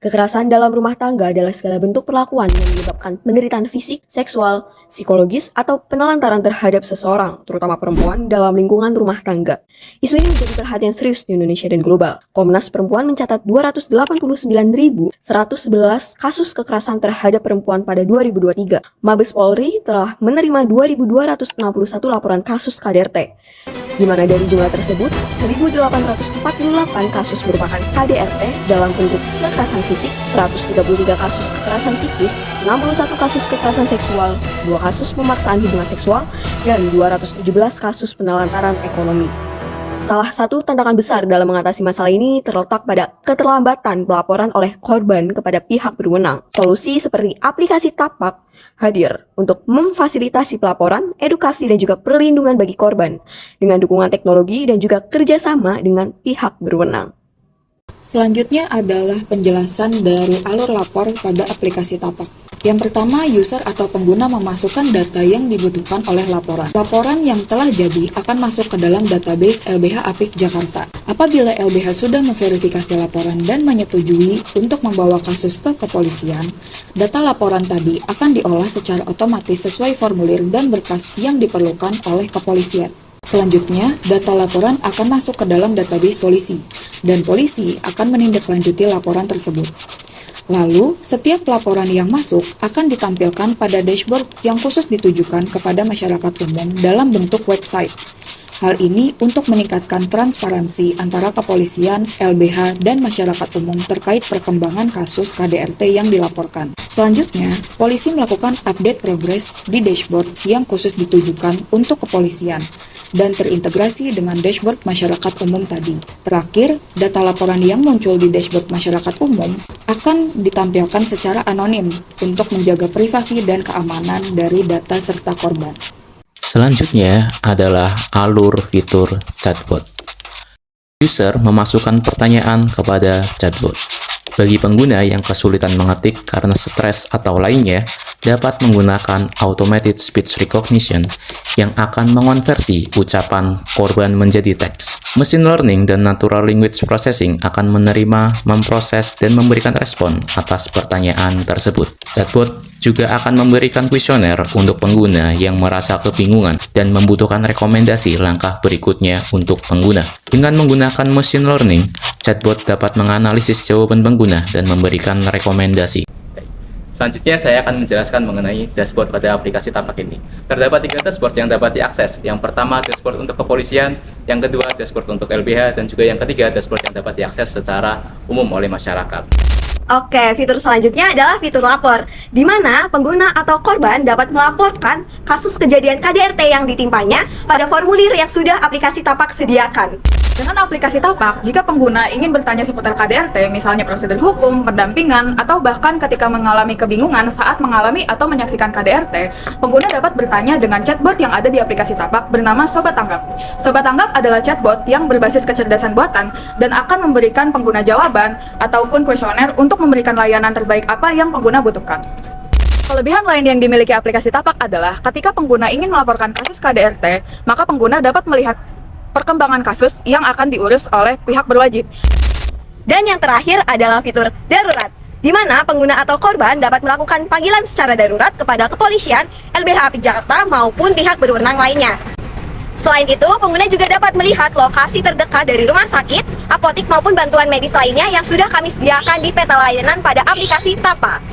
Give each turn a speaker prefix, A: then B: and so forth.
A: Kekerasan dalam rumah tangga adalah segala bentuk perlakuan yang menyebabkan penderitaan fisik, seksual, psikologis, atau penelantaran terhadap seseorang, terutama perempuan dalam lingkungan rumah tangga. Isu ini menjadi perhatian serius di Indonesia dan global. Komnas Perempuan mencatat 289.111 kasus kekerasan terhadap perempuan pada 2023. Mabes Polri telah menerima 2.261 laporan kasus KDRT, di mana dari jumlah tersebut, 1.848 kasus merupakan KDRT dalam bentuk kekerasan fisik, 133 kasus kekerasan psikis, 61 kasus kekerasan seksual, 2 kasus pemaksaan hubungan seksual, dan 217 kasus penelantaran ekonomi. Salah satu tantangan besar dalam mengatasi masalah ini terletak pada keterlambatan pelaporan oleh korban kepada pihak berwenang. Solusi seperti aplikasi Tapak hadir untuk memfasilitasi pelaporan, edukasi, dan juga perlindungan bagi korban dengan dukungan teknologi dan juga kerjasama dengan pihak berwenang.
B: Selanjutnya adalah penjelasan dari alur lapor pada aplikasi Tapak. Yang pertama, user atau pengguna memasukkan data yang dibutuhkan oleh laporan. Laporan yang telah jadi akan masuk ke dalam database LBH Apik Jakarta. Apabila LBH sudah memverifikasi laporan dan menyetujui untuk membawa kasus ke kepolisian, data laporan tadi akan diolah secara otomatis sesuai formulir dan berkas yang diperlukan oleh kepolisian. Selanjutnya, data laporan akan masuk ke dalam database polisi, dan polisi akan menindaklanjuti laporan tersebut. Lalu, setiap laporan yang masuk akan ditampilkan pada dashboard yang khusus ditujukan kepada masyarakat umum dalam bentuk website. Hal ini untuk meningkatkan transparansi antara kepolisian, LBH, dan masyarakat umum terkait perkembangan kasus KDRT yang dilaporkan. Selanjutnya, polisi melakukan update progres di dashboard yang khusus ditujukan untuk kepolisian dan terintegrasi dengan dashboard masyarakat umum tadi. Terakhir, data laporan yang muncul di dashboard masyarakat umum akan ditampilkan secara anonim untuk menjaga privasi dan keamanan dari data serta korban.
C: Selanjutnya adalah alur fitur chatbot. User memasukkan pertanyaan kepada chatbot. Bagi pengguna yang kesulitan mengetik karena stres atau lainnya, dapat menggunakan automated speech recognition yang akan mengonversi ucapan korban menjadi teks. Machine learning dan natural language processing akan menerima, memproses, dan memberikan respon atas pertanyaan tersebut. Chatbot juga akan memberikan kuesioner untuk pengguna yang merasa kebingungan dan membutuhkan rekomendasi langkah berikutnya untuk pengguna. Dengan menggunakan machine learning, chatbot dapat menganalisis jawaban pengguna dan memberikan rekomendasi.
D: Selanjutnya saya akan menjelaskan mengenai dashboard pada aplikasi Tapak ini. Terdapat 3 dashboard yang dapat diakses. Yang pertama dashboard untuk kepolisian, yang kedua dashboard untuk LBH, dan juga yang ketiga dashboard yang dapat diakses secara umum oleh masyarakat.
A: Oke, fitur selanjutnya adalah fitur lapor, di mana pengguna atau korban dapat melaporkan kasus kejadian KDRT yang ditimpanya pada formulir yang sudah aplikasi Tapak sediakan.
E: Dengan aplikasi Tapak, jika pengguna ingin bertanya seputar KDRT, misalnya prosedur hukum, pendampingan, atau bahkan ketika mengalami kebingungan saat mengalami atau menyaksikan KDRT, pengguna dapat bertanya dengan chatbot yang ada di aplikasi Tapak bernama Sobat Tanggap. Sobat Tanggap adalah chatbot yang berbasis kecerdasan buatan dan akan memberikan pengguna jawaban ataupun kuesioner untuk memberikan layanan terbaik apa yang pengguna butuhkan. Kelebihan lain yang dimiliki aplikasi Tapak adalah ketika pengguna ingin melaporkan kasus KDRT, maka pengguna dapat melihat perkembangan kasus yang akan diurus oleh pihak berwajib.
A: Dan yang terakhir adalah fitur darurat, di mana pengguna atau korban dapat melakukan panggilan secara darurat kepada kepolisian, LBH Apik Jakarta maupun pihak berwenang lainnya. Selain itu, pengguna juga dapat melihat lokasi terdekat dari rumah sakit, apotik maupun bantuan medis lainnya yang sudah kami sediakan di peta layanan pada aplikasi Tapak.